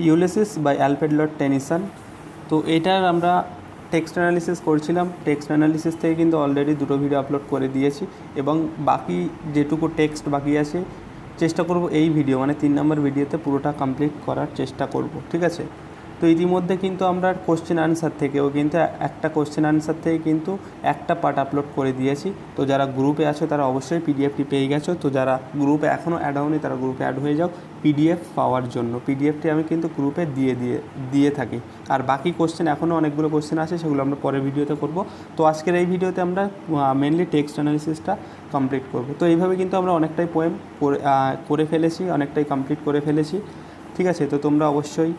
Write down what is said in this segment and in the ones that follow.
Ulysses by Alfred Lord Tennyson. তো এটার আমরা টেক্সট অ্যানালিসিস করছিলাম। টেক্সট অ্যানালিসিস থেকে কিন্তু অলরেডি দুটো ভিডিও আপলোড করে দিয়েছি এবং বাকি যেটুকু টেক্সট বাকি আছে চেষ্টা করব এই ভিডিও মানে 3 নম্বর ভিডিওতে পুরোটা কমপ্লিট করার চেষ্টা করব, ঠিক আছে। তো ইতিমধ্যে কিন্তু আমরা কোশ্চেন আনসার থেকেও কিন্তু একটা কোশ্চেন আনসার থেকে কিন্তু একটা পার্ট আপলোড করে দিয়েছি। তো যারা গ্রুপে আছো তারা অবশ্যই পিডিএফটি পেয়ে গেছো। তো যারা গ্রুপে এখনও অ্যাড হওনি তারা গ্রুপে অ্যাড হয়ে যাও পিডিএফ পাওয়ার জন্য। পিডিএফটি আমি কিন্তু গ্রুপে দিয়ে থাকি। আর বাকি কোশ্চেন এখনও অনেকগুলো কোশ্চেন আছে, সেগুলো আমরা পরের ভিডিওতে করব। তো আজকের এই ভিডিওতে আমরা মেনলি টেক্সট অ্যানালিসিসটা কমপ্লিট করব। তো এইভাবে কিন্তু আমরা অনেকটাই পোয়েম করে ফেলেছি, অনেকটাই কমপ্লিট করে ফেলেছি, ঠিক আছে। তো তোমরা অবশ্যই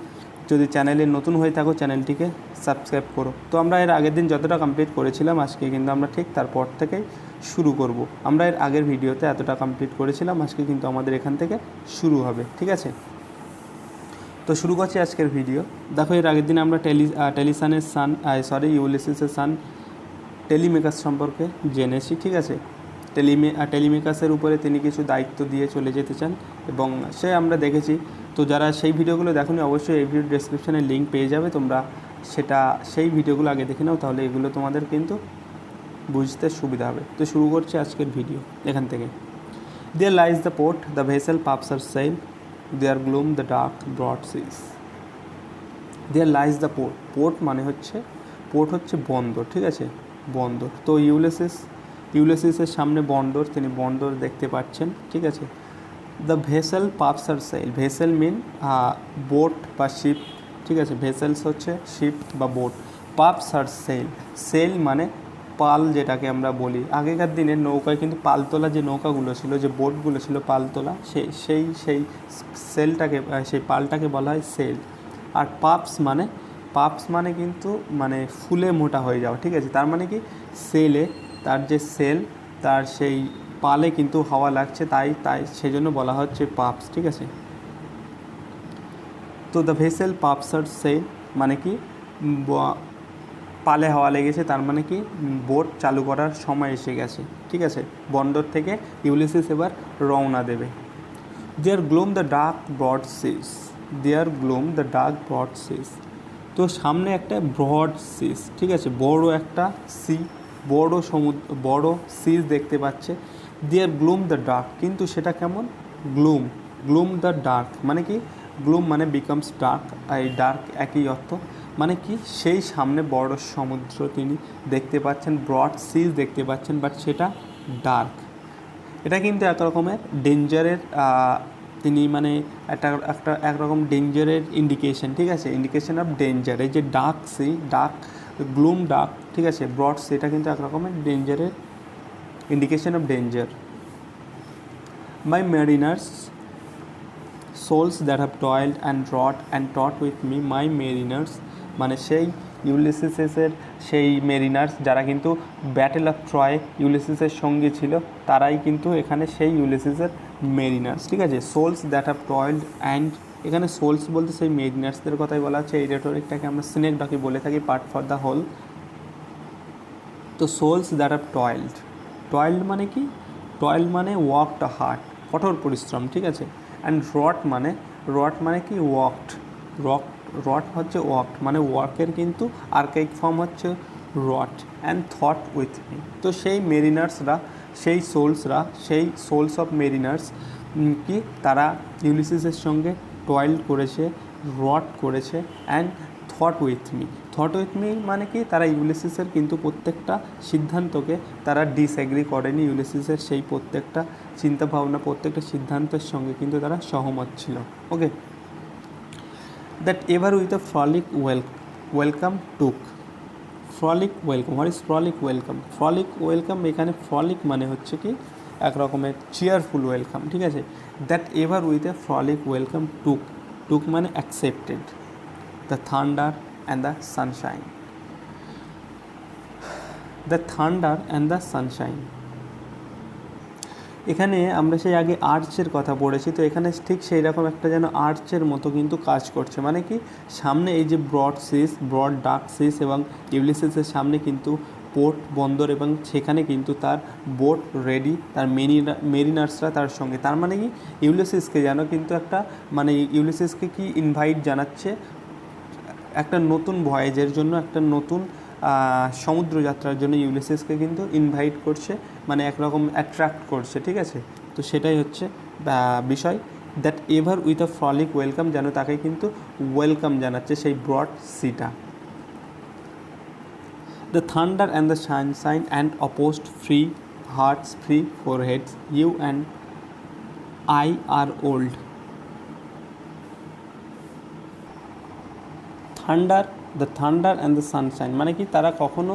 যদি চ্যানেলে নতুন হয়ে থাকো চ্যানেলটিকে সাবস্ক্রাইব করো। তো আমরা এর আগের দিন যতটা কমপ্লিট করেছিলাম আজকে কিন্তু আমরা ঠিক তারপর থেকেই শুরু করব। আমরা এর আগের ভিডিওতে এতটা কমপ্লিট করেছিলাম, আজকে কিন্তু আমাদের এখান থেকে শুরু হবে, ঠিক আছে। তো শুরু করছি আজকের ভিডিও। দেখো এর আগের দিন আমরা ইউলিসিসের সান টেলিমেকাস সম্পর্কে জেনেছি, ঠিক আছে। টেলিমেকাসের উপরে তিনি কিছু দায়িত্ব দিয়ে চলে যেতে চান এবং সে আমরা দেখেছি। তো যারা সেই ভিডিওগুলো দেখোনি অবশ্যই এই ভিডিও ডেসক্রিপশানে লিঙ্ক পেয়ে যাবে, তোমরা সেই ভিডিওগুলো আগে দেখে নাও, তাহলে এগুলো তোমাদের কিন্তু বুঝতে সুবিধা হবে। তো শুরু করছি আজকের ভিডিও এখান থেকে। There lies the port, the vessel puffs her sail, there gloom the dark broad seas. There lies the port, port হচ্ছে বন্দর, ঠিক আছে, বন্দর। তো ইউলিসিসের সামনে বন্দর, তিনি বন্দর দেখতে পাচ্ছেন, ঠিক আছে। The vessel puffs her sell, vessel mean boat বা শিপ, ঠিক আছে। ভেসেলস হচ্ছে শিপ বা বোট। পাপস আর সেল মানে পাল, যেটাকে আমরা বলি। আগেকার দিনে নৌকায় কিন্তু পালতোলা যে নৌকাগুলো ছিল, যে বোটগুলো ছিল পালতোলা, সেই সেলটাকে, সেই পালটাকে বলা হয় সেল। আর পাপস মানে কিন্তু মানে ফুলে মোটা হয়ে যাওয়া, ঠিক আছে। তার মানে কি সেলে, তার যে সেল, তার সেই পালে কিন্তু হাওয়া লাগছে, তাই সেজন্য বলা হচ্ছে পাপস, ঠিক আছে। তো the vessel puffs her sell মানে কি পালে হাওয়া লেগেছে, তার মানে কি বোট চালু করার সময় এসে গেছে, ঠিক আছে। বন্দর থেকে ইউলিসিস এবার রওনা দেবে। There gloom the dark broad seas, there gloom the dark broad seas. তো সামনে একটা ব্রড সিজ, ঠিক আছে, বড় একটা সি, বড় সিজ দেখতে পাচ্ছে। দেয়ার গ্লুম দ্য ডার্ক, কিন্তু সেটা কেমন গ্লুম দ্য ডার্ক মানে কি, গ্লুম মানে বিকামস ডার্ক, এই ডার্ক একই অর্থ। মানে কি সেই সামনে বড় সমুদ্র তিনি দেখতে পাচ্ছেন, ব্রড সিজ দেখতে পাচ্ছেন, বাট সেটা ডার্ক। এটা কিন্তু এক রকমের ডেঞ্জারের, তিনি মানে একরকম ডেঞ্জারের ইন্ডিকেশন, ঠিক আছে, ইন্ডিকেশন অফ ডেঞ্জার। এই যে গ্লুম ডার্ক, ঠিক আছে, ব্রড সি, এটা কিন্তু এক রকমের ডেঞ্জারের indication of danger. My mariners souls that have toiled and wrought and taught with me, my mariners মানে সেই ইউলিসিসের সেই মেরিনার্স যারা কিন্তু ব্যাটেল অফ ট্রয় ইউলিসিসের সঙ্গে ছিল, তারাই কিন্তু এখানে সেই ইউলিসিসের মেরিনার্স, ঠিক আছে। সোলস দ্যাট হ্যাভ টয়েলড অ্যান্ড, এখানে সোলস বলতে সেই মেরিনার্সদের কথাই বলা হচ্ছে। এই রেটরিকটাকে আমরা সিনেক ডাকে বলে থাকি, পার্ট ফর দ্য হোল। তো সোলস দ্যাট হ্যাভ টয়েলড মানে কি, টয়েলড মানে ওয়ার্কড হার্ড, কঠোর পরিশ্রম, ঠিক আছে। অ্যান্ড রট মানে কি রট হচ্ছে ওয়ার্ক, মানে ওয়ার্কের কিন্তু আর্কাইক ফর্ম হচ্ছে রট। অ্যান্ড থট উইথ মি, তো সেই মেরিনার্সরা, সেই সোলস অফ মেরিনার্স কি তারা ইউলিসিসের সঙ্গে টয়েল করেছে, রট করেছে, অ্যান্ড থট উইথ মি মানে কি তারা ইউলিসিসের কিন্তু প্রত্যেকটা সিদ্ধান্তকে তারা ডিসএগ্রি করেনি। ইউলিসিসের সেই প্রত্যেকটা চিন্তাভাবনা, প্রত্যেকটা সিদ্ধান্তের সঙ্গে কিন্তু তারা সহমত ছিল। Okay, that ever with a frolic welcome took, frolic welcome, what is frolic welcome, এখানে ফ্রলিক মানে হচ্ছে কি এক রকমের চিয়ারফুল ওয়েলকাম, ঠিক আছে। That ever with a frolic welcome took মানে accepted the thunder and the sunshine, এখানে আমরা সেই আগে আর্চের কথা পড়েছি, তো এখানে ঠিক সেই রকম একটা যেন আর্চের মতো কিন্তু কাজ করছে। মানে কি সামনে এই যে ব্রড ডার্ক সিস এবং ইউলিসিসের সামনে কিন্তু পোর্ট বন্দর, এবং সেখানে কিন্তু তার বোট রেডি, তার মেরিনার্সরা তার সঙ্গে। তার মানে কি ইউলিসিসকে যেন কিন্তু একটা মানে ইউলিসিসকে কি ইনভাইট জানাচ্ছে একটা নতুন ভয়েজের জন্য, একটা নতুন সমুদ্রযাত্রার জন্য ইউলিসিসকে কিন্তু ইনভাইট করছে, মানে একরকম অ্যাট্রাক্ট করছে, ঠিক আছে। তো সেটাই হচ্ছে বিষয়, that ever with a frolic welcome, যেন তাকে কিন্তু ওয়েলকাম জানাচ্ছে সেই ব্রড সিটা। The thunder and the sunshine and opposed free hearts, free foreheads, you and I are old. The thunder and the sunshine মানে কি তারা কখনো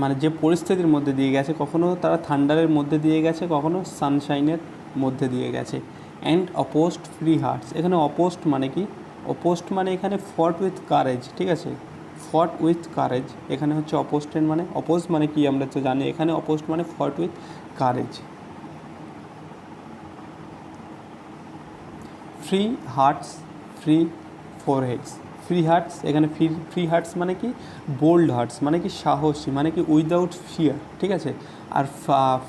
মানে যে পরিস্থিতির মধ্যে দিয়ে গেছে, কখনো তারা থান্ডারের মধ্যে দিয়ে গেছে, কখনো সানশাইনের মধ্যে দিয়ে গেছে। অ্যান্ড অপোস্ট ফ্রি হার্টস, এখানে অপোস্ট মানে কি, অপোস্ট মানে এখানে ফট উইথ কারেজ, ঠিক আছে, ফট উইথ কারেজ এখানে হচ্ছে অপোস্টের মানে। অপোজ মানে কি আমরা তো জানি, এখানে অপোস্ট মানে fought with courage. Free hearts, free foreheads, free hearts এখানে ফ্রি হার্টস মানে কি বোল্ড হার্টস মানে কি সাহসী, মানে কি উইদাউট ফিয়ার, ঠিক আছে। আর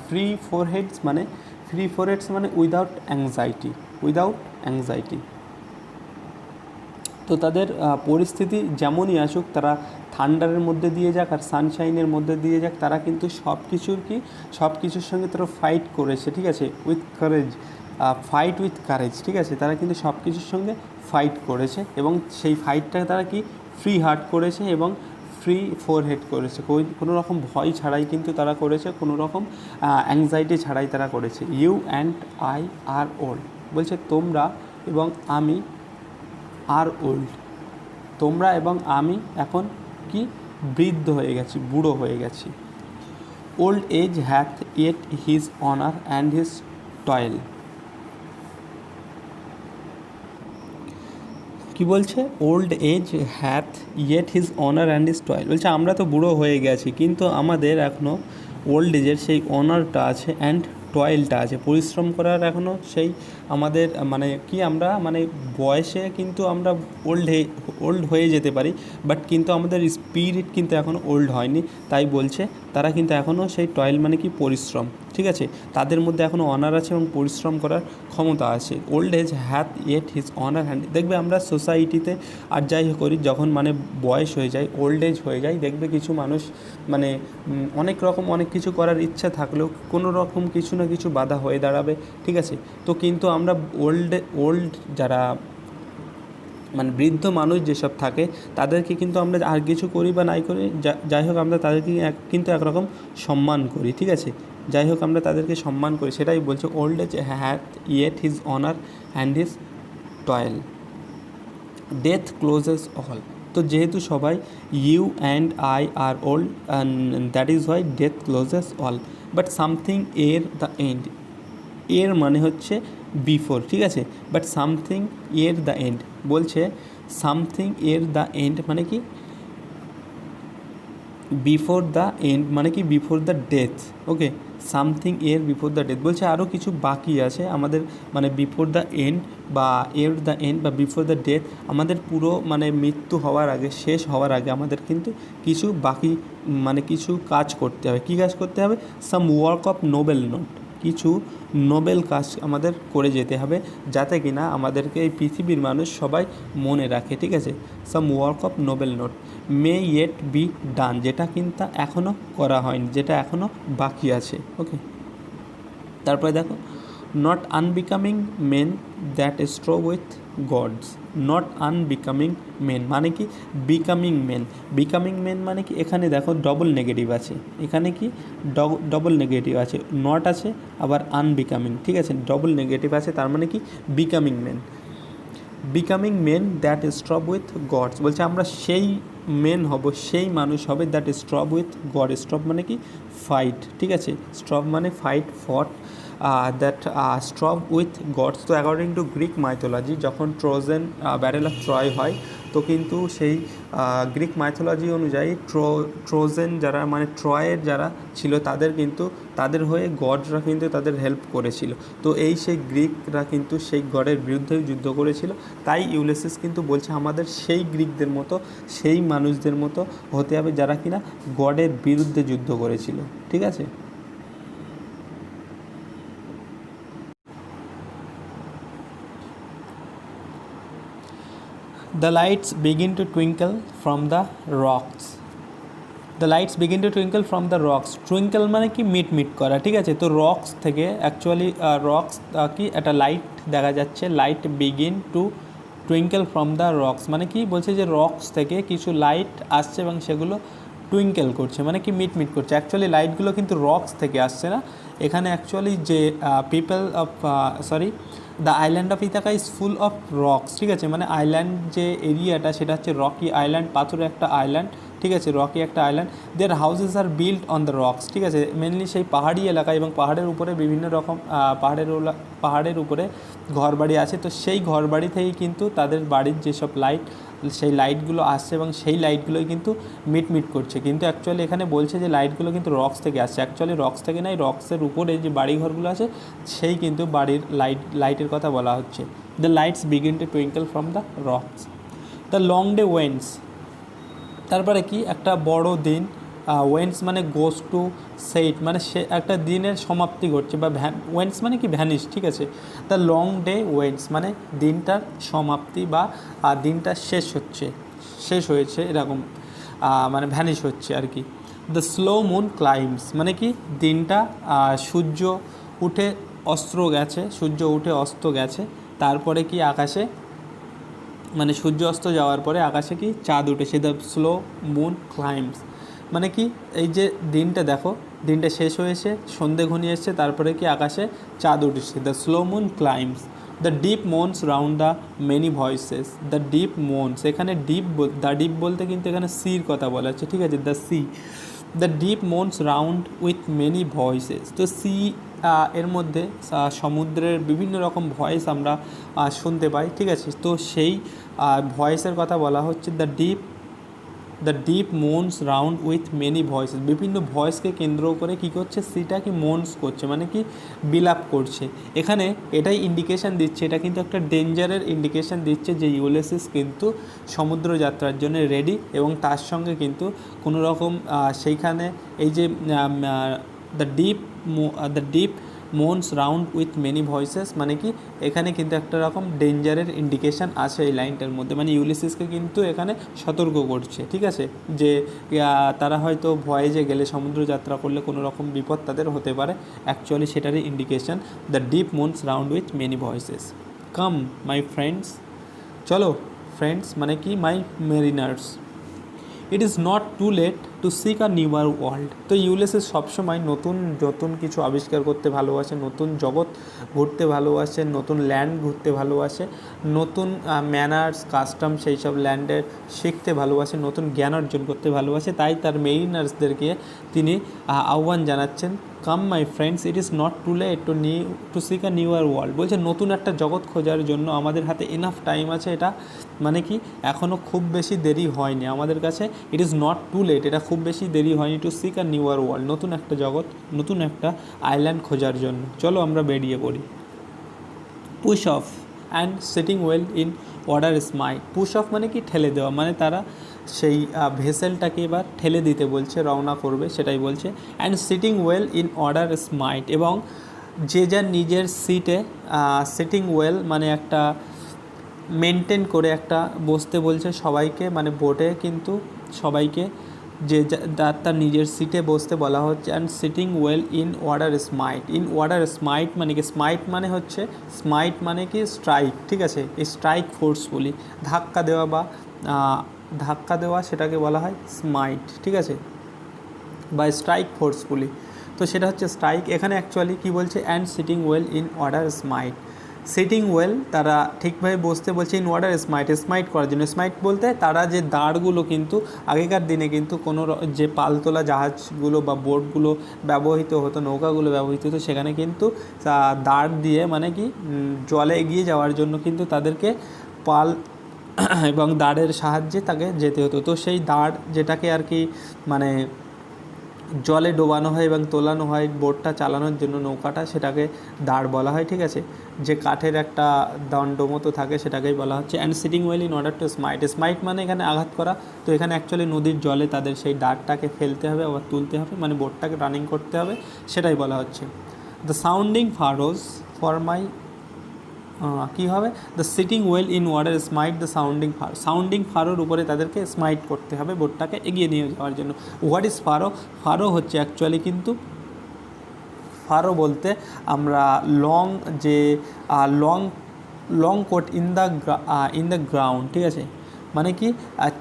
ফ্রি ফোরহেডস মানে উইদাউট অ্যাংজাইটি। তো তাদের পরিস্থিতি যেমনই আসুক, তারা থান্ডারের মধ্যে দিয়ে যাক আর সানশাইনের মধ্যে দিয়ে যাক, তারা কিন্তু সব কিছুর সঙ্গে তারা ফাইট করেছে, ঠিক আছে, with courage, fight with courage, ঠিক আছে। তারা কিন্তু সব কিছুর সঙ্গে ফাইট করেছে, এবং সেই ফাইটটা তারা কি ফ্রি হার্ট করেছে এবং ফ্রি ফোরহেড করেছে, কোনো রকম ভয় ছাড়াই কিন্তু তারা করেছে, কোনো রকম অ্যাংজাইটি ছাড়াই তারা করেছে। You and I are old, বলছে তোমরা এবং আমি আর ওল্ড, তোমরা এবং আমি এখন কি বৃদ্ধ হয়ে গেছি, বুড়ো হয়ে গেছি। Old age hath yet his honour and his toil, কি বলছে, old age hath yet his honour and his toil, বলছে আমরা তো বুড়ো হয়ে গেছি কিন্তু আমাদের এখনও ওল্ড এজের সেই অনারটা আছে অ্যান্ড টয়েলটা আছে, পরিশ্রম করার এখনও সেই আমাদের মানে কি আমরা মানে বয়সে কিন্তু আমরা ওল্ড হয়ে যেতে পারি, বাট কিন্তু আমাদের স্পিরিট কিন্তু এখনও ওল্ড হয়নি। তাই বলছে তারা কিন্তু এখনও সেই টয়েল মানে কি পরিশ্রম, ঠিক আছে, তাদের মধ্যে এখনও অনার আছে এবং পরিশ্রম করার ক্ষমতা আছে। Old age hath yet his honour hand, দেখবে আমরা সোসাইটিতে আর যাই করি যখন মানে বয়স হয়ে যায়, ওল্ড এজ হয়ে যায়, দেখবে কিছু মানুষ মানে অনেক কিছু করার ইচ্ছা থাকলেও কোনো রকম কিছু না কিছু বাধা হয়ে দাঁড়াবে, ঠিক আছে। তো কিন্তু আমরা ওল্ড যারা মানে বৃদ্ধ মানুষ যেসব থাকে তাদেরকে কিন্তু আমরা আর কিছু করি বা নাই করি, যাই হোক আমরা তাদেরকে কিন্তু একরকম সম্মান করি, ঠিক আছে, যাই হোক আমরা তাদেরকে সম্মান করি, সেটাই বলছে old age hath yet his honour and his toil. Death closes all, তো যেহেতু সবাই you and I are old, that is why death closes all, but something ere the end, এর মানে হচ্ছে বিফোর, ঠিক আছে, but something ere the end, বলছে something ere the end মানে কি বিফোর দ্য এন্ড মানে কি before the death, okay, something ere before the death, বলছে আরও কিছু বাকি আছে আমাদের মানে বিফোর দ্য এন্ড বা এর দ্য এন্ড বা বিফোর দ্য ডেথ, আমাদের পুরো মানে মৃত্যু হওয়ার আগে, শেষ হওয়ার আগে আমাদের কিন্তু কিছু বাকি মানে কিছু কাজ করতে হবে। কী কাজ করতে হবে? সাম ওয়ার্ক অফ নোবেল নোট, কিছু নোবেল কাজ আমাদের করে যেতে হবে, যাতে কিনা আমাদেরকে এই পৃথিবীর মানুষ সবাই মনে রাখে, ঠিক আছে। সাম work of Nobel note May yet be done, যেটা কিন্তু এখনও করা হয়নি, যেটা এখনও বাকি আছে, ওকে। তারপরে দেখো, not unbecoming men that strove with gods, not unbecoming men মানে কি বিকামিং মেন মানে কি, এখানে দেখো ডবল নেগেটিভ আছে, এখানে কি ডবল নেগেটিভ আছে, নট আছে আবার আনবিকামিং, ঠিক আছে, ডবল নেগেটিভ আছে, তার মানে কি becoming men that strove with gods, বলছে আমরা সেই মেন হব, সেই মানুষ হবে that strove with god, strove মানে কি ফাইট, ঠিক আছে, স্ট্রব মানে fight, fought that strove with gods. তো অ্যাকর্ডিং টু গ্রিক মাইথোলজি যখন ট্রোজেন ব্যাটেল অফ ট্রয় হয়, তো কিন্তু সেই গ্রিক মাইথোলজি অনুযায়ী ট্রোজেন যারা মানে ট্রয়ের যারা ছিল তাদের হয়ে গডরা কিন্তু তাদের হেল্প করেছিল। তো সেই গ্রিকরা কিন্তু সেই গডের বিরুদ্ধে যুদ্ধ করেছিল। তাই ইউলিসিস কিন্তু বলছে আমাদের সেই গ্রিকদের মতো, সেই মানুষদের মতো হতে হবে যারা কিনা গডের বিরুদ্ধে যুদ্ধ করেছিল। ঠিক আছে। The lights begin to twinkle from the rocks. The lights begin to twinkle from the rocks. Twinkle মানে কি মিট করা, ঠিক আছে। তো রক্স থেকে অ্যাকচুয়ালি রক্স কি একটা লাইট দেখা যাচ্ছে, light begin to twinkle from the rocks মানে কি বলছে যে রক্স থেকে কিছু লাইট আসছে এবং সেগুলো টুইঙ্কেল করছে মানে কি মিট করছে। অ্যাকচুয়ালি লাইটগুলো কিন্তু রক্স থেকে আসছে না, এখানে অ্যাকচুয়ালি যে the island of Ithaca is full of rocks, ঠিক আছে। মানে আইল্যান্ড যে এরিয়াটা সেটা হচ্ছে রকি আইল্যান্ড, পাথরের একটা আইল্যান্ড, ঠিক আছে, রকি একটা island. There houses are built on the rocks, ঠিক আছে। মেনলি সেই পাহাড়ি এলাকা এবং পাহাড়ের উপরে বিভিন্ন রকম পাহাড়ের উপরে ঘরবাড়ি আছে। তো সেই ঘরবাড়ি থেকেই কিন্তু তাদের বাড়ির যেসব লাইট, সেই লাইটগুলো আসছে এবং সেই লাইটগুলোই কিন্তু মিট করছে। কিন্তু অ্যাকচুয়ালি এখানে বলছে যে লাইটগুলো কিন্তু রক্স থেকে আসছে, অ্যাকচুয়ালি রক্স থেকে নয়, রক্সের উপরে যে বাড়িঘরগুলো আছে সেই কিন্তু বাড়ির লাইটের কথা বলা হচ্ছে। The lights begin to twinkle from the rocks. The long day Weil's, তারপরে কি একটা বড় দিন, ওয়েন্স মানে গোস টু সেইট মানে সে একটা দিনের সমাপ্তি ঘটছে, বা ওয়েন্স মানে কি ভ্যানিশ, ঠিক আছে। দ্য লং ডে ওয়েন্স মানে দিনটার সমাপ্তি বা দিনটা শেষ হয়েছে এরকম, মানে ভ্যানিশ হচ্ছে আর কি। দ্য স্লো মুন ক্লাইম্বস মানে কি দিনটা সূর্য উঠে অস্ত গেছে, তারপরে কি আকাশে মানে সূর্য অস্ত যাওয়ার পরে আকাশে কি চাঁদ উঠেছে। দ্য স্লো মুন ক্লাইম্বস মানে কি এই যে দিনটা দেখো, দিনটা শেষ হয়েছে, সন্ধে ঘনিয়ে এসছে, তারপরে কি আকাশে চাঁদ উঠেছে। The slow moon climbs. The deep moans round the many voices. The deep moans, এখানে দ্য ডিপ বলতে কিন্তু এখানে সির কথা বলা হচ্ছে, ঠিক আছে। The sea, the deep moans round with many voices. তো সি এর মধ্যে সমুদ্রের বিভিন্ন রকম ভয়েস আমরা শুনতে পাই, ঠিক আছে। তো সেই ভয়েসের কথা বলা হচ্ছে the deep moans round with many voices. বিভিন্ন ভয়েসকে কেন্দ্র করে কী করছে, সিটা কি মোনস করছে মানে কি বিলাপ করছে। এখানে এটাই ইন্ডিকেশান দিচ্ছে, এটা কিন্তু একটা ডেঞ্জারের ইন্ডিকেশান দিচ্ছে যে ইউলিসিস কিন্তু সমুদ্র যাত্রার জন্য রেডি, এবং তার সঙ্গে কিন্তু কোনো রকম সেইখানে এই যে the deep moans round with many voices মানে কি এখানে কিন্তু একটা রকম ডেঞ্জারের ইন্ডিকেশান আছে এই লাইনটার মধ্যে, মানে ইউলিসিসকে কিন্তু এখানে সতর্ক করছে, ঠিক আছে, যে তারা হয়তো ভয়েজে গেলে, সমুদ্র যাত্রা করলে কোনো রকম বিপদ তাদের হতে পারে। অ্যাকচুয়ালি সেটারই indication the deep moans round with many voices. Come my friends, চলো ফ্রেন্ডস মানে কি my mariners, it is not too late to seek a newer world. তো ইউলিসিস সবসময় নতুন কিছু আবিষ্কার করতে ভালোবাসে, নতুন জগৎ ঘুরতে ভালোবাসে, নতুন ল্যান্ড ঘুরতে ভালোবাসে, নতুন ম্যানার্স কাস্টম সেই সব ল্যান্ডের শিখতে ভালোবাসে, নতুন জ্ঞান অর্জন করতে ভালোবাসে। তাই তার মেরিনার্সদেরকে তিনি আহ্বান জানাচ্ছেন, come my friends, it is not too late to seek a newer world. বলছে নতুন একটা জগৎ খোঁজার জন্য আমাদের হাতে এনাফ টাইম আছে, এটা মানে কি এখনও খুব বেশি দেরি হয়নি আমাদের কাছে। It is not too late, এটা খুব বেশি দেরি হয়নি to seek a newer world, নতুন একটা জগৎ, নতুন একটা আইল্যান্ড খোঁজার জন্য। চলো আমরা বেরিয়ে পড়ি। Push off and sitting well in order smite. Push off মানে কি ঠেলে দেওয়া, মানে তারা সেই ভেসেলটাকে এবার ঠেলে দিতে বলছে, রওনা করবে সেটাই বলছে। And sitting well in order smite, এবং যে যার নিজের সিটে, সিটিং ওয়েল মানে একটা মেনটেন করে একটা বসতে বলছে সবাইকে, মানে বোটে কিন্তু সবাইকে যে তার নিজের সিটে বসতে বলা হচ্ছে। And sitting well in order smite. In order smite মানে কি, স্মাইট মানে হচ্ছে, স্মাইট মানে কি স্ট্রাইক, ঠিক আছে। এই স্ট্রাইক ফোর্সফুলি ধাক্কা দেওয়া সেটাকে বলা হয় স্মাইট, ঠিক আছে, বা স্ট্রাইক ফোর্সফুলি। তো সেটা হচ্ছে স্ট্রাইক। এখানে অ্যাকচুয়ালি কী বলছে, and sitting well in order smite, sitting well, তারা ঠিকভাবে বসতে বলছে। ইন ওয়াটার স্মাইট, স্মাইট করার জন্য। স্মাইট বলতে তারা যে দাঁড়গুলো কিন্তু আগেকার দিনে কিন্তু কোনো যে পালতোলা জাহাজগুলো বা বোটগুলো ব্যবহৃত হতো, নৌকাগুলো ব্যবহৃত হতো, সেখানে কিন্তু দাঁড় দিয়ে মানে কি জলে এগিয়ে যাওয়ার জন্য কিন্তু তাদেরকে পাল এবং দাঁড়ের সাহায্যে তাকে যেতে হতো। তো সেই দাঁড় যেটাকে আর কি মানে জলে ডোবানো হয় এবং তোলানো হয় বোটটা চালানোর জন্য, নৌকাটা, সেটাকে দাঁড় বলা হয়, ঠিক আছে। যে কাঠের একটা দণ্ড মতো থাকে সেটাকেই বলা হচ্ছে। And sitting well in order to smite, smite মানে এখানে আঘাত করা। তো এখানে অ্যাকচুয়ালি নদীর জলে তাদের সেই দাঁড়টাকে ফেলতে হবে আবার তুলতে হবে, মানে বোটটাকে রানিং করতে হবে, সেটাই বলা হচ্ছে। The sounding furrows for my কী হবে, the sitting well in water smite the sounding furrow, sounding ফারোর উপরে তাদেরকে স্মাইট করতে হবে বোটটাকে এগিয়ে নিয়ে যাওয়ার জন্য। হোয়াট ইজ ফারো, ফারো হচ্ছে অ্যাকচুয়ালি কিন্তু ফারো বলতে আমরা লং যে long long coat in the ground, ঠিক আছে। মানে কি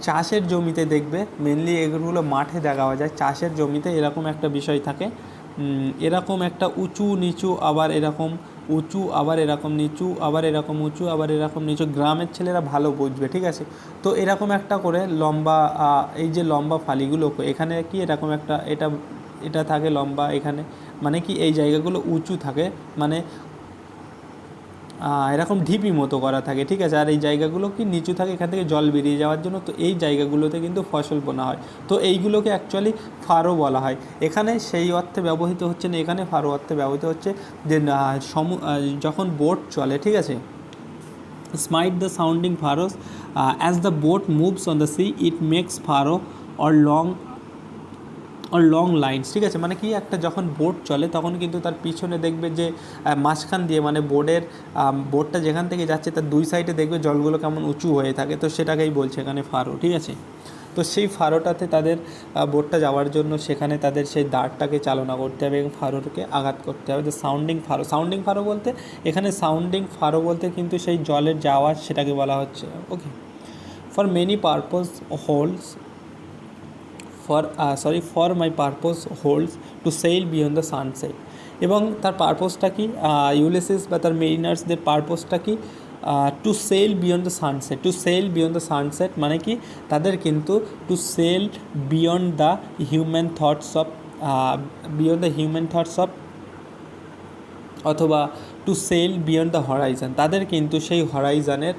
চাষের জমিতে দেখবে মেনলি এগুলো মাঠে দেখা যায়, চাষের জমিতে এরকম একটা বিষয় থাকে, এরকম একটা উঁচু নিচু আবার এরকম উঁচু আবার এরকম নিচু আবার এরকম উঁচু আবার এরকম নিচু, গ্রামের ছেলেরা ভালো বুঝবে, ঠিক আছে। তো এরকম একটা করে লম্বা এই যে লম্বা ফালিগুলো এখানে কি এরকম একটা এটা থাকে লম্বা, এখানে মানে কি এই জায়গাগুলো উঁচু থাকে, মানে এরকম ঢিপি মতো করা থাকে, ঠিক আছে। আর এই জায়গাগুলো কি নিচু থাকে, এখান থেকে জল বেরিয়ে যাওয়ার জন্য। তো এই জায়গাগুলোতে কিন্তু ফসল বোনা হয়। তো এইগুলোকে অ্যাকচুয়ালি ফারো বলা হয়। এখানে সেই অর্থে ব্যবহৃত হচ্ছে না, এখানে ফারো অর্থে ব্যবহৃত হচ্ছে যে যখন বোট চলে, ঠিক আছে। Smite the sounding furrows as the boat moves on the sea it makes furrow or long lines, ঠিক আছে। মানে কি একটা যখন বোট চলে তখন কিন্তু তার পিছনে দেখবে যে মাঝখান দিয়ে মানে বোটটা যেখান থেকে যাচ্ছে তার দুই সাইডে দেখবে জলগুলো কেমন উঁচু হয়ে থাকে, তো সেটাকেই বলছে এখানে ফারো, ঠিক আছে। তো সেই ফারোটাতে তাদের বোটটা যাওয়ার জন্য সেখানে তাদের সেই দাঁড়টাকে চালনা করতে হবে এবং ফারোকে আঘাত করতে হবে। তো সাউন্ডিং ফারো, সাউন্ডিং ফারো বলতে এখানে সাউন্ডিং ফারো বলতে কিন্তু সেই জলের যে আওয়াজ সেটাকে বলা হচ্ছে। Okay, for many purpose holds for my purpose holds to sail beyond the sunset. এবং তার পারপোজটা কি, ইউলিসিস বা তার মেরিনার্সদের পারপোজটা কি, to sail beyond the sunset. To sail beyond the sunset মানে কি তাদের কিন্তু to sail beyond the human thoughts of অথবা to sail beyond the horizon, তাদের কিন্তু সেই হরাইজনের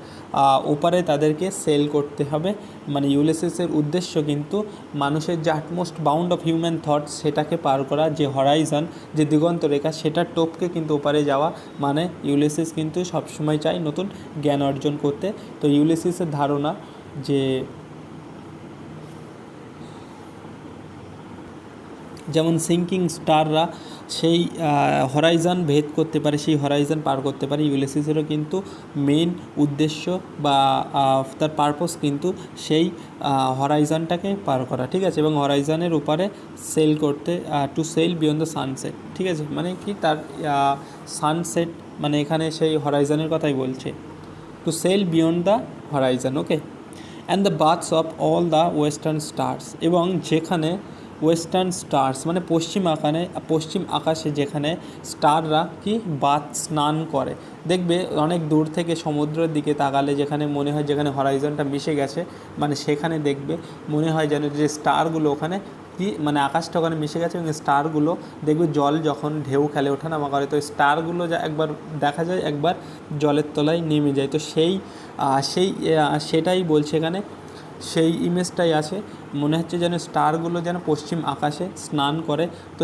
ওপারে তাদেরকে সেল করতে হবে। মানে ইউলিসিসের উদ্দেশ্য কিন্তু মানুষের যে utmost bound of human thoughts সেটাকে পার করা, যে হরাইজন যে দিগন্ত রেখা সেটার টোপকে কিন্তু ওপারে যাওয়া। মানে ইউলিসিস কিন্তু সবসময় চায় নতুন জ্ঞান অর্জন করতে। তো ইউলিসিসের ধারণা যে যেমন সিঙ্কিং স্টাররা সেই হরাইজন ভেদ করতে পারে, সেই হরাইজন পার করতে পারে, ইউলিসিসেরও কিন্তু মেইন উদ্দেশ্য বা তার পারপোজ কিন্তু সেই হরাইজনটাকে পার করা, ঠিক আছে। এবং হরাইজনের উপরে সেল করতে, to sail beyond the sunset, ঠিক আছে। মানে কি তার সানসেট মানে এখানে সেই হরাইজনের কথাই বলছে, to sail beyond the horizon. Okay, and the baths of all the western stars, এবং যেখানে ওয়েস্টার্ন স্টার্স মানে পশ্চিম আকাশে যেখানে স্টাররা কি স্নান করে। দেখবে অনেক দূর থেকে সমুদ্রের দিকে তাকালে যেখানে মনে হয় যেখানে হরাইজনটা মিশে গেছে, মানে সেখানে দেখবে মনে হয় যেন যে স্টারগুলো ওখানে কি মানে আকাশটা ওখানে মিশে গেছে, এবং স্টারগুলো দেখবে জল যখন ঢেউ খেলে ওঠানামা করে তো স্টারগুলো যা একবার দেখা যায় একবার জলের তলায় নেমে যায়। তো সেটাই বলছে এখানে, সেই ইমেজটাই আছে, মনে হচ্ছে যেন স্টারগুলো যেন পশ্চিম আকাশে স্নান করে। তো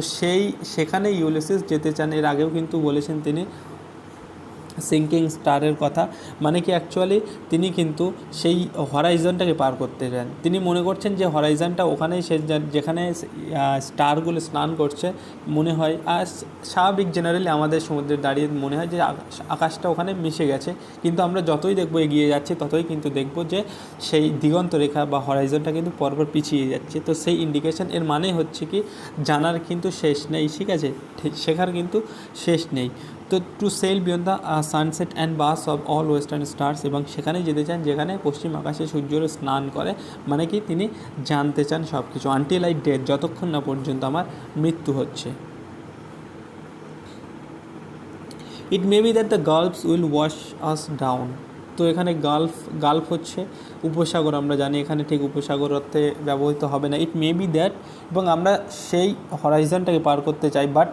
সেখানে ইউলিসিস যেতে চান। এর আগেও কিন্তু বলেছেন তিনি সিঙ্কিং স্টারের কথা, মানে কি অ্যাকচুয়ালি তিনি কিন্তু সেই হরাইজনটাকে পার করতে চান। তিনি মনে করছেন যে হরাইজনটা ওখানেই যেখানে স্টারগুলো স্নান করছে, মনে হয় আর স্বাভাবিক জেনারেলি আমাদের সমুদ্রে দাঁড়িয়ে মনে হয় যে আকাশটা ওখানে মিশে গেছে, কিন্তু আমরা যতই দেখবো এগিয়ে যাচ্ছি ততই কিন্তু দেখবো যে সেই দিগন্ত রেখা বা হরাইজনটা কিন্তু পরপর পিছিয়ে যাচ্ছে। তো সেই ইন্ডিকেশন, এর মানে হচ্ছে কি জানার কিন্তু শেষ নেই, ঠিক আছে, শেখার কিন্তু শেষ নেই। তো to sail beyond the sunset and baths of all western stars, এবং সেখানেই যেতে চান যেখানে পশ্চিম আকাশে সূর্যের স্নান করে। মানে কি তিনি জানতে চান সব কিছু, আনটিল আই ডেথ, যতক্ষণ না পর্যন্ত আমার মৃত্যু হচ্ছে। It may be that the gulfs will wash us down. তো এখানে গালফ হচ্ছে উপসাগর, আমরা জানি এখানে ঠিক উপসাগর অর্থে ব্যবহৃত হবে না। ইট মে বি দ্যাট, এবং আমরা সেই হরাইজনটাকে পার করতে চাই, বাট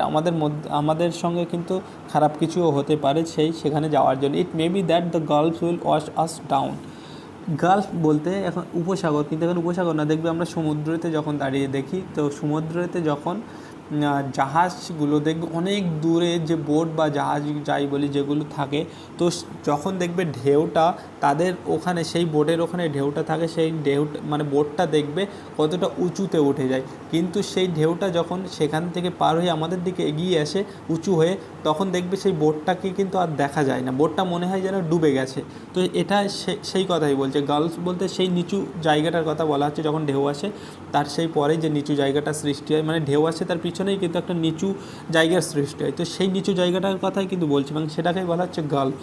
আমাদের সঙ্গে কিন্তু খারাপ কিছুও হতে পারে সেখানে যাওয়ার জন্য। It may be that the gulfs will wash us down. Gulf বলতে এখন উপসাগর, কিন্তু এখন উপসাগর না, দেখবে আমরা সমুদ্রতে যখন দাঁড়িয়ে দেখি, তো সমুদ্রতে যখন জাহাজগুলো দেখবে অনেক দূরে, যে বোট বা জাহাজ যাই বলি যেগুলো থাকে, তো যখন দেখবে ঢেউটা তাদের ওখানে, সেই বোটের ওখানে ঢেউটা থাকে, সেই ঢেউটা মানে বোটটা দেখবে কতটা উঁচুতে উঠে যায়, কিন্তু সেই ঢেউটা যখন সেখান থেকে পার হয়ে আমাদের দিকে এগিয়ে আসে উঁচু হয়ে, তখন দেখবে সেই বোটটাকে কিন্তু আর দেখা যায় না, বোটটা মনে হয় যেন ডুবে গেছে। তো এটা সেই কথাই বলছে। গালফ বলতে সেই নিচু জায়গাটার কথা বলা হচ্ছে, যখন ঢেউ আসে তার সেই পরে যে নিচু জায়গাটা সৃষ্টি হয়, মানে ঢেউ আসে তার পিছনেই কিন্তু একটা নিচু জায়গার সৃষ্টি হয়, তো সেই নিচু জায়গাটার কথাই কিন্তু বলছে, এবং সেটাকেই বলা হচ্ছে gulf.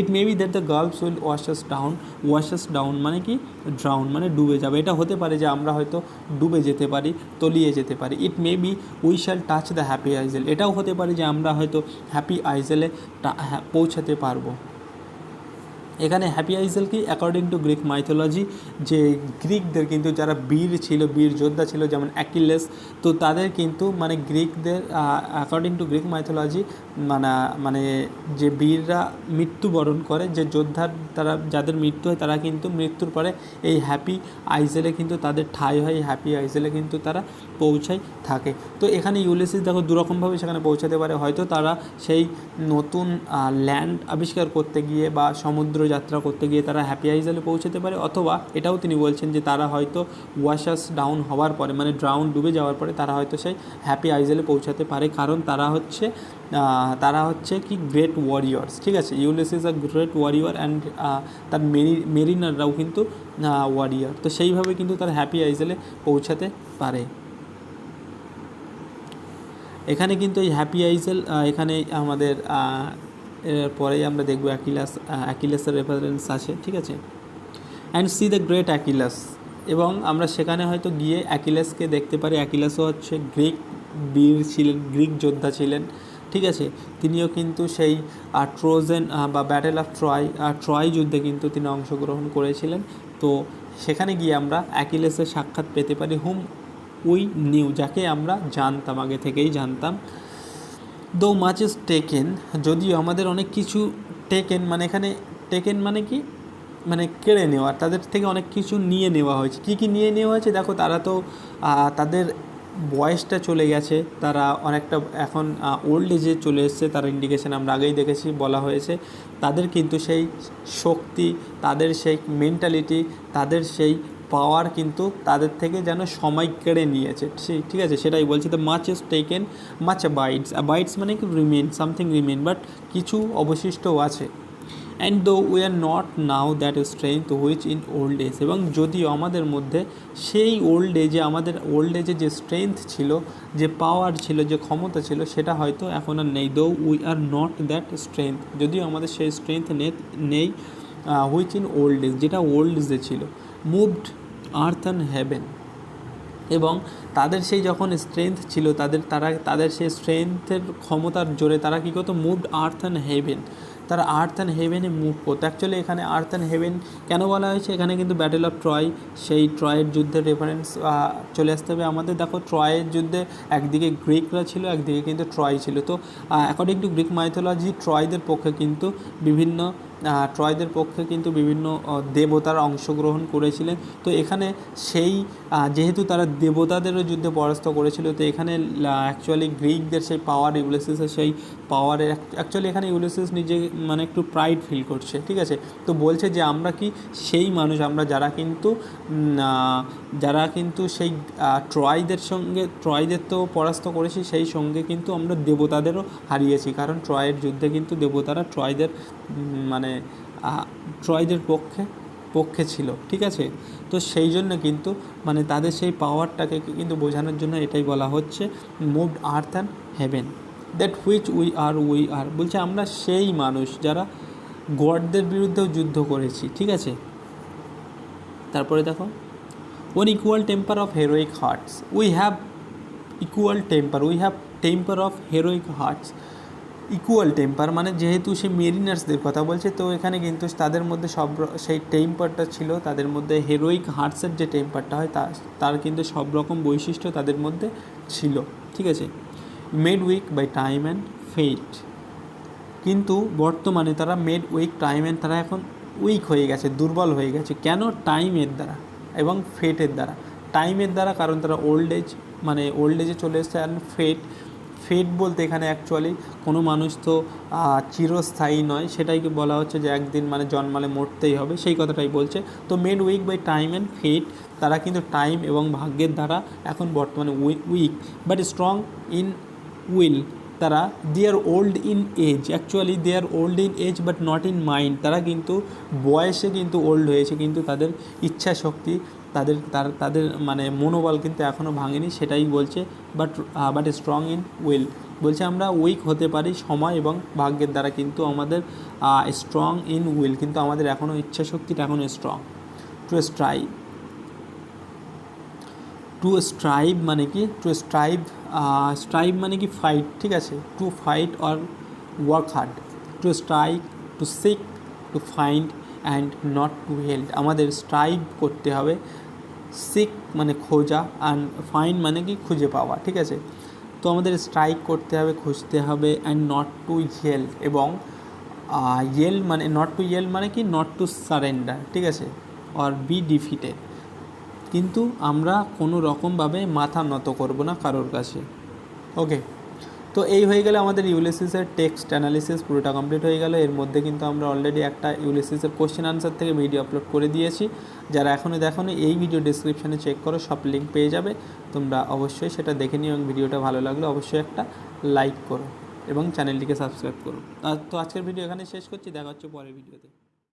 It may be that the gulfs will wash us down মানে কি ড্রাউন মানে ডুবে যাবে। এটা হতে পারে যে আমরা হয়তো ডুবে যেতে পারি, তলিয়ে যেতে পারি। It may be we shall touch the happy isles, এটাও হতে পারে যে আমরা হয়তো হ্যাপি আইজেলে পৌঁছাতে পারবো। এখানে হ্যাপি আইজেল কি, অ্যাকর্ডিং টু গ্রিক মাইথোলজি, যে গ্রিকদের কিন্তু যারা বীর ছিল, বীর যোদ্ধা ছিল, যেমন অ্যাকিলেস, তো তাদের কিন্তু মানে গ্রিকদের অ্যাকর্ডিং টু গ্রিক মাইথোলজি মানে যে বীররা মৃত্যুবরণ করে, যে যোদ্ধার তারা যাদের মৃত্যু হয়, তারা কিন্তু মৃত্যুর পরে এই হ্যাপি আইজেলে কিন্তু তাদের ঠাঁই হয়, হ্যাপি আইজেলে কিন্তু তারা পৌঁছায় থাকে। তো এখানে ইউলিসিস দেখো দুরকমভাবে সেখানে পৌঁছাতে পারে, হয়তো তারা সেই নতুন ল্যান্ড আবিষ্কার করতে গিয়ে বা সমুদ্র যাত্রা করতে গিয়ে তারা হ্যাপি আইজেলে পৌঁছাতে পারে, অথবা এটাও তিনি বলছেন যে তারা হয়তো ওয়াশাস ডাউন হওয়ার পরে, মানে ডুবে যাওয়ার পরে তারা হয়তো সেই হ্যাপি আইজেলে পৌঁছাতে পারে, কারণ তারা হচ্ছে কি গ্রেট ওয়ারিয়র্স। ঠিক আছে, Ulysses a great warrior and তার মেরিনাররাও কিন্তু ওয়ারিয়র, তো সেইভাবে কিন্তু তারা হ্যাপি আইজেলে পৌঁছাতে পারে। এখানে কিন্তু এই হ্যাপি আইজেল, এখানে আমাদের পরেই আমরা দেখব অ্যাকিলাসের রেফারেন্স আছে। ঠিক আছে, অ্যান্ড সি দ্য গ্রেট অ্যাকিলাস, এবং আমরা সেখানে হয়তো গিয়ে অ্যাকিলাসকে দেখতে পারি। অ্যাকিলাসও হচ্ছে গ্রিক বীর ছিলেন, গ্রিক যোদ্ধা ছিলেন। ঠিক আছে, তিনিও কিন্তু সেই ট্রোজেন বা ব্যাটেল অফ ট্রয় যুদ্ধে কিন্তু তিনি অংশগ্রহণ করেছিলেন। তো সেখানে গিয়ে আমরা অ্যাকিলাসের সাক্ষাৎ পেতে পারি, হুম উই নিউ, যাকে আমরা জানতাম, আগে থেকেই জানতাম। দো মাচ ইজ টেকেন, যদিও আমাদের অনেক কিছু টেকেন, মানে এখানে টেকেন মানে কি, মানে কেড়ে নেওয়া, তাদের থেকে অনেক কিছু নিয়ে নেওয়া হয়েছে। কী কী নিয়ে নেওয়া হয়েছে দেখো, তারা তো তাদের বয়সটা চলে গেছে, তারা অনেকটা এখন ওল্ড এজে চলে এসছে, তার ইন্ডিকেশন আমরা আগেই দেখেছি, বলা হয়েছে। তাদের কিন্তু সেই শক্তি, তাদের সেই মেন্টালিটি, তাদের সেই পাওয়ার কিন্তু তাদের থেকে যেন সময় কেড়ে নিয়েছে। ঠিক আছে, সেটাই বলছি। The much is taken, much abides মানে কি রিমেন, সামথিং রিমেন, বাট কিছু অবশিষ্টও আছে। And though we are not now that strength which in old age, এবং যদিও আমাদের মধ্যে সেই ওল্ড এজে যে স্ট্রেংথ ছিল, যে পাওয়ার ছিল, যে ক্ষমতা ছিল, সেটা হয়তো এখন আর নেই। দো we are not that strength, যদিও আমাদের সেই স্ট্রেংথ নেই, হুইচ ইন ওল্ড এজ, যেটা ওল্ড এজে ছিল। মুভড আর্থ অ্যান্ড হেভেন, এবং তাদের সেই যখন স্ট্রেংথ ছিল, তাদের সেই স্ট্রেংথের ক্ষমতার জোরে তারা কী করতো, মুভড আর্থ অ্যান্ড হেভেন, তারা আর্থ অ্যান্ড হেভেনে মুভ করতো। অ্যাকচুয়ালি এখানে আর্থ অ্যান্ড হেভেন কেন বলা হয়েছে, এখানে কিন্তু ব্যাটেল অফ ট্রয়, সেই ট্রয়ের যুদ্ধের রেফারেন্স চলে আসতে হবে আমাদের। দেখো, ট্রয়ের যুদ্ধে একদিকে গ্রিকরা ছিল, একদিকে কিন্তু ট্রয় ছিল। তো অ্যাকর্ডিং টু গ্রিক মাইথোলজি, ট্রয়দের পক্ষে কিন্তু বিভিন্ন দেবতারা অংশগ্রহণ করেছিলেন। তো এখানে যেহেতু তারা দেবতাদেরও যুদ্ধে পরাস্ত করেছিল, তো এখানে অ্যাকচুয়ালি গ্রিকদের সেই পাওয়ার, ইউলিসিসের সেই পাওয়ারের, অ্যাকচুয়ালি এখানে ইউলিসিস নিজে মানে একটু প্রাইড ফিল করছে। ঠিক আছে, তো বলছে যে আমরা কি সেই মানুষ, আমরা যারা কিন্তু সেই ট্রয়দের তো পরাস্ত করেছি, সেই সঙ্গে কিন্তু আমরা দেবতাদেরও হারিয়েছি, কারণ ট্রয়ের যুদ্ধে কিন্তু দেবতারা ট্রয়দের পক্ষে ছিল। ঠিক আছে, তো সেই জন্য কিন্তু মানে তাদের সেই পাওয়ারটাকে কিন্তু বোঝানোর জন্য এটাই বলা হচ্ছে, moved earth and heaven, that which we are বলছে আমরা সেই মানুষ যারা গডদের বিরুদ্ধেও যুদ্ধ করেছি। ঠিক আছে, তারপরে দেখো, one equal temper of heroic hearts, we have temper of heroic hearts, equal temper, মানে যেহেতু সে মেরিনার্সদের কথা বলছে, তো এখানে কিন্তু তাদের মধ্যে সেই টেম্পারটা ছিল, তাদের মধ্যে হেরোইক হার্টসের যে টেম্পারটা হয় তার কিন্তু সব রকম বৈশিষ্ট্য তাদের মধ্যে ছিল, ঠিক আছে। Made weak by time and fate, কিন্তু বর্তমানে তারা মেড উইক টাইম অ্যান্ড তারা এখন উইক হয়ে গেছে, দুর্বল হয়ে গেছে। কেন? টাইমের দ্বারা এবং ফেটের দ্বারা। টাইমের দ্বারা কারণ তারা ওল্ড এজে চলে এসছে। অ্যান্ড ফেট বলতে এখানে অ্যাকচুয়ালি কোনো মানুষ তো চিরস্থায়ী নয়, সেটাইকে বলা হচ্ছে যে একদিন মানে জন্মালে মরতেই হবে, সেই কথাটাই বলছে। তো made weak by time and fate, তারা কিন্তু টাইম এবং ভাগ্যের দ্বারা এখন বর্তমানে weak but strong in will. তারা they are old in age, actually they are old in age but not in mind. তারা কিন্তু বয়সে কিন্তু ওল্ড হয়েছে, কিন্তু তাদের ইচ্ছা শক্তি, তাদের মানে মনোবল কিন্তু এখনও ভাঙেনি, সেটাই বলছে। বাট স্ট্রং ইন উইল, বলছে আমরা উইক হতে পারি সময় এবং ভাগ্যের দ্বারা, কিন্তু আমাদের স্ট্রং ইন উইল, কিন্তু আমাদের এখনও ইচ্ছা শক্তিটা এখনও স্ট্রং। টু স্ট্রাইভ মানে কি? স্ট্রাইভ মানে কি? ফাইট, ঠিক আছে। To fight or work hard. To strike, to seek, to find and not to yield. আমাদের স্ট্রাইভ করতে হবে, সিক মানে খোঁজা, অ্যান্ড ফাইন্ড মানে কি? খুঁজে পাওয়া, ঠিক আছে। তো আমাদের স্ট্রাইক করতে হবে, খুঁজতে হবে, অ্যান্ড নট টু হেল্ড, এবং ইয়েল মানে নট টু ইয়েল মানে কি? নট টু সারেন্ডার, ঠিক আছে, অর বি ডিফিটেড। কিন্তু আমরা কোনো রকমভাবে মাথা নত করব না কারোর কাছে। ওকে, তো এই হয়ে গেলে আমাদের ইউলিসিসের টেক্সট অ্যানালিসিস পুরোটা কমপ্লিট হয়ে গেল। এর মধ্যে কিন্তু আমরা অলরেডি একটা ইউলিসিসের কোশ্চেন আনসার থেকে ভিডিও আপলোড করে দিয়েছি। যারা এখনও দেখোনি, এই ভিডিও ডেসক্রিপশানে চেক করো, সব লিঙ্ক পেয়ে যাবে। তোমরা অবশ্যই সেটা দেখে নিও, এবং ভিডিওটা ভালো লাগলে অবশ্যই একটা লাইক করো এবং চ্যানেলটিকে সাবস্ক্রাইব করো। তো আজকের ভিডিও এখানে শেষ করছি, দেখা হচ্ছে পরের ভিডিওতে।